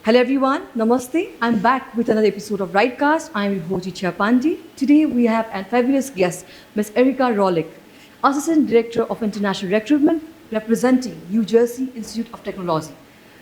Hello everyone, Namaste. I'm back with another episode of RightCast. I'm your host Chapandi. Today we have a fabulous guest, Ms. Erica Rolek, Assistant Director of International Recruitment, representing New Jersey Institute of Technology.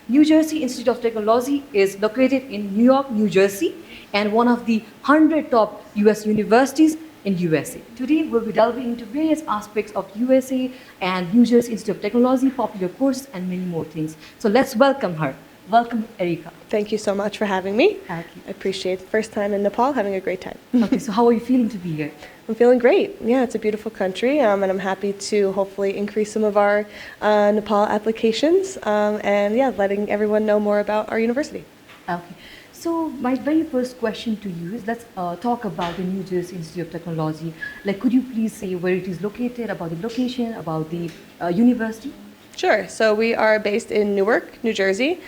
New Jersey Institute of Technology is located in New York, New Jersey, and one of the 100 top US universities in USA. Today we'll be delving into various aspects of USA and New Jersey Institute of Technology, popular courses, and many more things. So let's welcome her. Welcome, Erica. Thank you so much for having me. Thank you. I appreciate it. First time in Nepal, having a great time. Okay, so how are you feeling to be here? I'm feeling great. Yeah, it's a beautiful country, and I'm happy to hopefully increase some of our Nepal applications, and yeah, letting everyone know more about our university. Okay, so my very first question to you is let's talk about the New Jersey Institute of Technology. Like, could you please say where it is located, about the location, about the university? Sure. So we are based in Newark, New Jersey,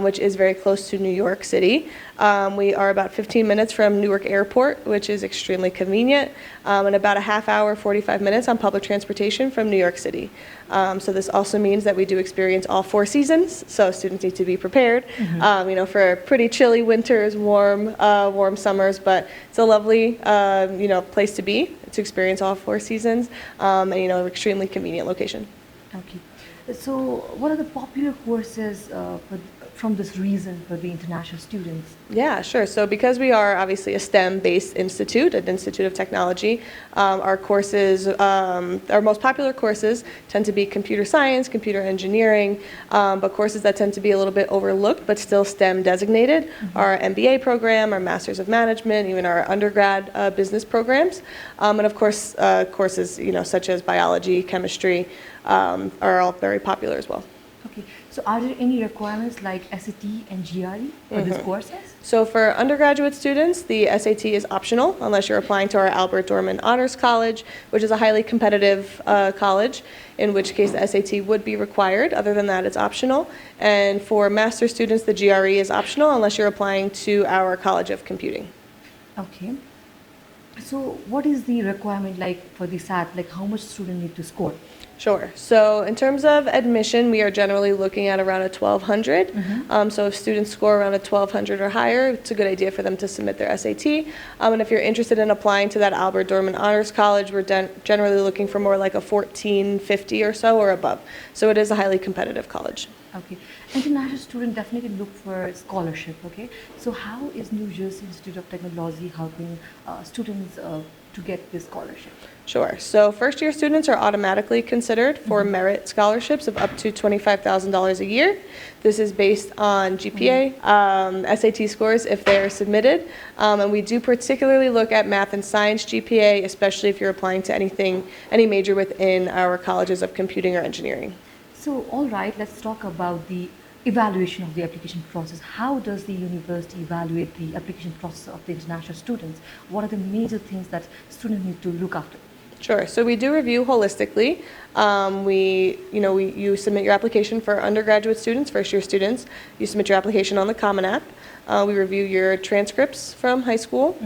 which is very close to New York City. We are about 15 minutes from Newark Airport, which is extremely convenient, and about a half hour, 45 minutes on public transportation from New York City. So this also means that we do experience all four seasons, so students need to be prepared, for pretty chilly winters, warm summers, but it's a lovely, place to be, to experience all four seasons, and, extremely convenient location. Okay. So what are the popular courses from this reason for the international students? Yeah, sure. So because we are obviously a STEM-based institute, an Institute of Technology, our courses, our most popular courses tend to be computer science, computer engineering, but courses that tend to be a little bit overlooked but still STEM designated are our MBA program, our Masters of Management, even our undergrad business programs, and of course courses such as biology, chemistry, are all very popular as well. Okay, so are there any requirements like SAT and GRE for these courses? So for undergraduate students, the SAT is optional unless you're applying to our Albert Dorman Honors College, which is a highly competitive college, in which case the SAT would be required. Other than that, it's optional. And for master's students, the GRE is optional unless you're applying to our College of Computing. Okay. So what is the requirement like for the SAT? Like how much students need to score? Sure. So in terms of admission, we are generally looking at around a 1200. So if students score around a 1200 or higher, it's a good idea for them to submit their SAT. And if you're interested in applying to that Albert Dorman Honors College, we're generally looking for more like a 1450 or so or above. So it is a highly competitive college. Okay. International students definitely look for scholarship, okay? So how is New Jersey Institute of Technology helping students to get this scholarship? Sure. So first-year students are automatically considered for merit scholarships of up to $25,000 a year. This is based on GPA, SAT scores if they are submitted, and we do particularly look at math and science GPA, especially if you're applying to any major within our colleges of computing or engineering. So, all right, let's talk about the evaluation of the application process. How does the university evaluate the application process of the international students? What are the major things that students need to look after? Sure. So we do review holistically. You submit your application for undergraduate students, first-year students. You submit your application on the Common App. We review your transcripts from high school,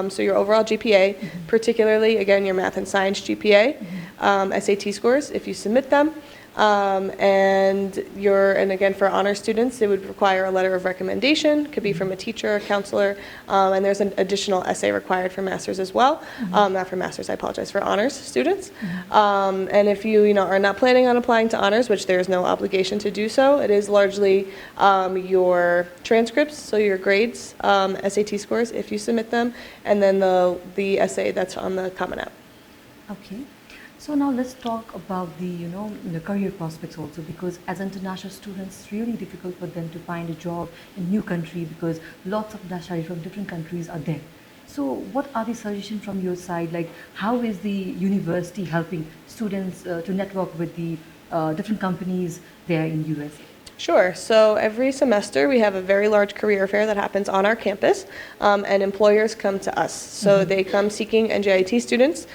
so your overall GPA, particularly, again, your math and science GPA, SAT scores, if you submit them. And again, for honor students, it would require a letter of recommendation, could be from a teacher, a counselor, and there's an additional essay required for masters as well. Not for masters, I apologize, for honors students. And if you are not planning on applying to honors, which there is no obligation to do so, it is largely your transcripts, so your grades, SAT scores if you submit them, and then the essay that's on the Common App. Okay. So now let's talk about the career prospects also, because as international students, it's really difficult for them to find a job in new country because lots of nationalities from different countries are there. So what are the suggestions from your side? Like how is the university helping students to network with the different companies there in USA? Sure. So every semester we have a very large career fair that happens on our campus, and employers come to us. So they come seeking NJIT students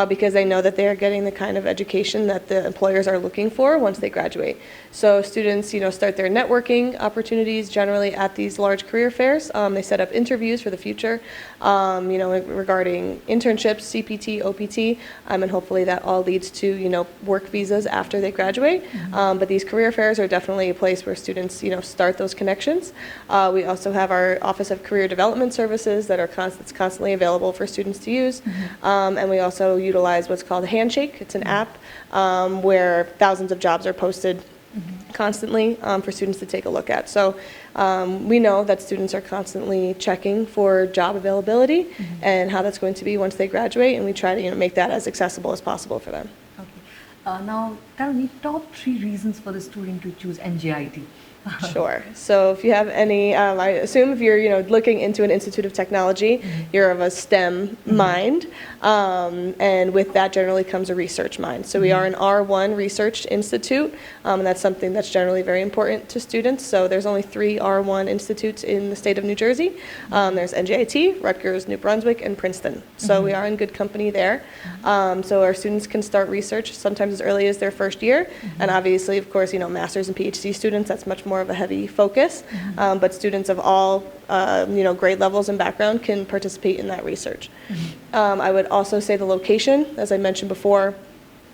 because they know that they are getting the kind of education that the employers are looking for once they graduate. So students, start their networking opportunities generally at these large career fairs. They set up interviews for the future, regarding internships, CPT, OPT, and hopefully that all leads to, work visas after they graduate. But these career fairs are definitely a place place where students, start those connections. We also have our Office of Career Development Services that are it's constantly available for students to use. And we also utilize what's called Handshake. It's an app where thousands of jobs are posted constantly for students to take a look at. So we know that students are constantly checking for job availability and how that's going to be once they graduate, and we try to make that as accessible as possible for them. Okay. Now, tell me top 3 reasons for the student to choose NJIT. Sure. So if you have any, I assume if you're looking into an Institute of Technology, you're of a STEM mind, and with that generally comes a research mind. So we are an R1 research institute, and that's something that's generally very important to students. So there's only 3 R1 institutes in the state of New Jersey. There's NJIT, Rutgers, New Brunswick, and Princeton. So we are in good company there. So our students can start research sometimes as early as their first year, and obviously, of course, master's and PhD students, that's much more of a heavy focus, but students of all grade levels and background can participate in that research. I would also say the location, as I mentioned before,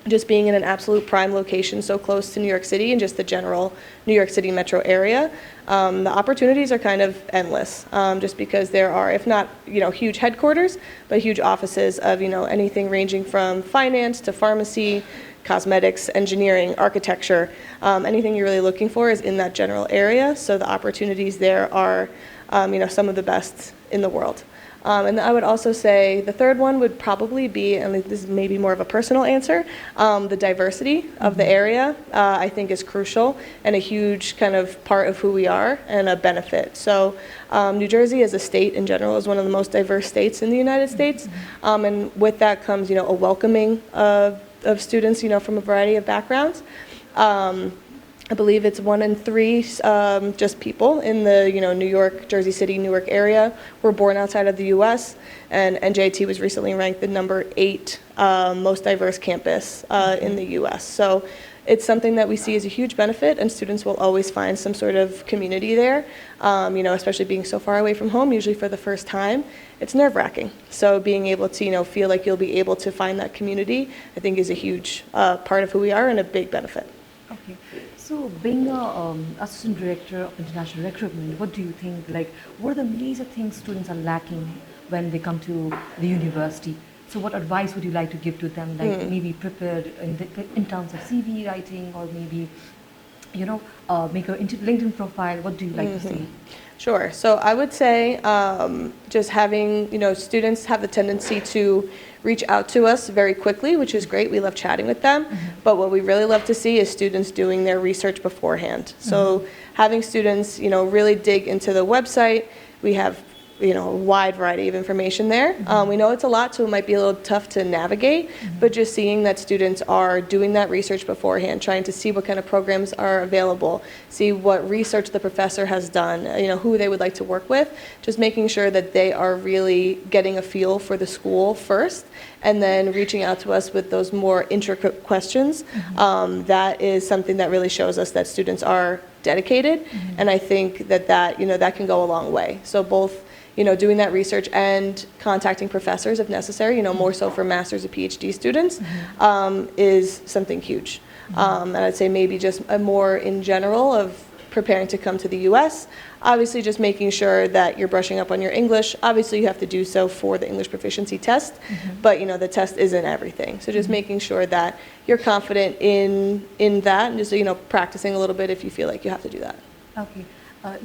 just being in an absolute prime location so close to New York City and just the general New York City metro area, the opportunities are kind of endless, just because there are, if not huge headquarters, but huge offices of anything ranging from finance to pharmacy, cosmetics, engineering, architecture, anything you're really looking for is in that general area. So the opportunities there are, some of the best in the world. And I would also say the third one would probably be, and this is maybe more of a personal answer, the diversity of the area I think is crucial and a huge kind of part of who we are and a benefit. So New Jersey as a state in general is one of the most diverse states in the United States. And with that comes, a welcoming of students, from a variety of backgrounds. I believe it's 1 in 3 just people in the New York, Jersey City, Newark area were born outside of the U.S. And NJIT was recently ranked the number 8 most diverse campus in the U.S. So it's something that we see as a huge benefit, and students will always find some sort of community there. Especially being so far away from home, usually for the first time, it's nerve-wracking. So being able to feel like you'll be able to find that community, I think, is a huge part of who we are and a big benefit. Okay. So being a assistant director of international recruitment, what do you think, what are the major things students are lacking when they come to the university? So what advice would you like to give to them, maybe prepared in terms of CV writing, or maybe, make a LinkedIn profile? What do you like to say? Sure. So I would say just having, students have the tendency to reach out to us very quickly, which is great. We love chatting with them. But what we really love to see is students doing their research beforehand. So having students, really dig into the website. We have a wide variety of information there. We know it's a lot, so it might be a little tough to navigate, but just seeing that students are doing that research beforehand, trying to see what kind of programs are available, see what research the professor has done, who they would like to work with, just making sure that they are really getting a feel for the school first, and then reaching out to us with those more intricate questions. That is something that really shows us that students are dedicated, and I think that that can go a long way. So both doing that research and contacting professors if necessary, more so for master's and PhD students, is something huge. And I'd say maybe just a more in general of preparing to come to the U.S. Obviously, just making sure that you're brushing up on your English. Obviously, you have to do so for the English proficiency test, but the test isn't everything. So just making sure that you're confident in that, and just practicing a little bit if you feel like you have to do that. Okay.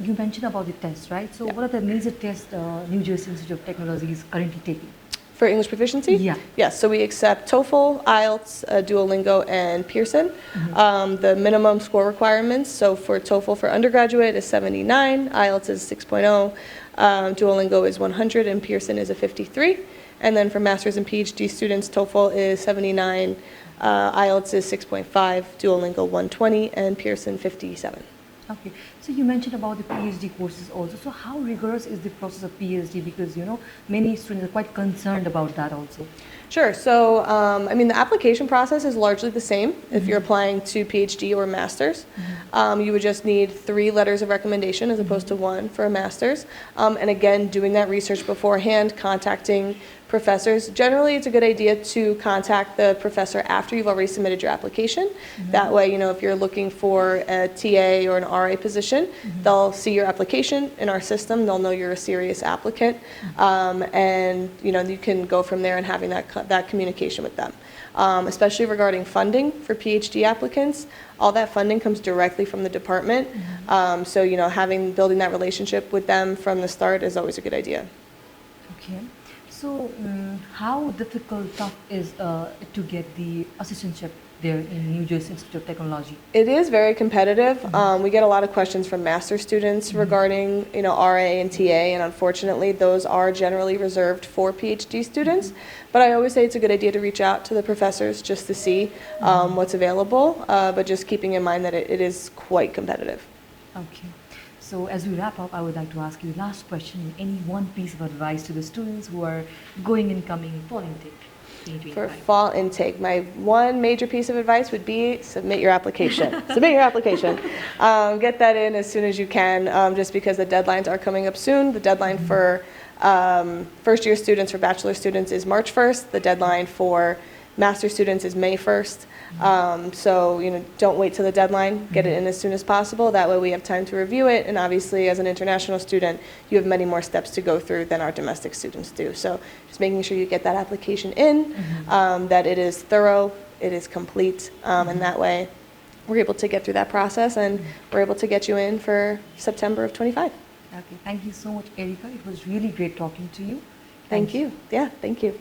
You mentioned about the tests, right? So what are the major tests New Jersey Institute of Technology is currently taking? For English proficiency? Yeah. Yes, so we accept TOEFL, IELTS, Duolingo, and Pearson. The minimum score requirements, so for TOEFL for undergraduate is 79, IELTS is 6.0, Duolingo is 100, and Pearson is a 53. And then for master's and PhD students, TOEFL is 79, IELTS is 6.5, Duolingo 120, and Pearson 57. Okay, So you mentioned about the PhD courses also. So how rigorous is the process of PhD? Because many students are quite concerned about that also. Sure. So, I mean, the application process is largely the same if you're applying to PhD or master's. You would just need 3 letters of recommendation as opposed to 1 for a master's. And again, doing that research beforehand, contacting professors. Generally, it's a good idea to contact the professor after you've already submitted your application. That way, if you're looking for a TA or an RA position, they'll see your application in our system. They'll know you're a serious applicant. And, you can go from there and having that communication with them. Especially regarding funding for PhD applicants, all that funding comes directly from the department. So, building that relationship with them from the start is always a good idea. Okay. So, how tough is to get the assistantship there in New Jersey Institute of Technology? It is very competitive. We get a lot of questions from master students regarding, RA and TA, and unfortunately, those are generally reserved for PhD students. But I always say it's a good idea to reach out to the professors just to see what's available, but just keeping in mind that it is quite competitive. Okay. So as we wrap up, I would like to ask you the last question. Any one piece of advice to the students who are going and coming in fall intake? For fall intake, my one major piece of advice would be submit your application. Submit your application. Get that in as soon as you can, just because the deadlines are coming up soon. The deadline for first-year students, for bachelor students, is March 1st. The deadline for master students is May 1st. So, don't wait till the deadline. Get it in as soon as possible. That way we have time to review it. And obviously, as an international student, you have many more steps to go through than our domestic students do. So just making sure you get that application in, that it is thorough, it is complete, and that way we're able to get through that process and we're able to get you in for September of 25. Okay. Thank you so much, Erica. It was really great talking to you. Thank you. Yeah, thank you.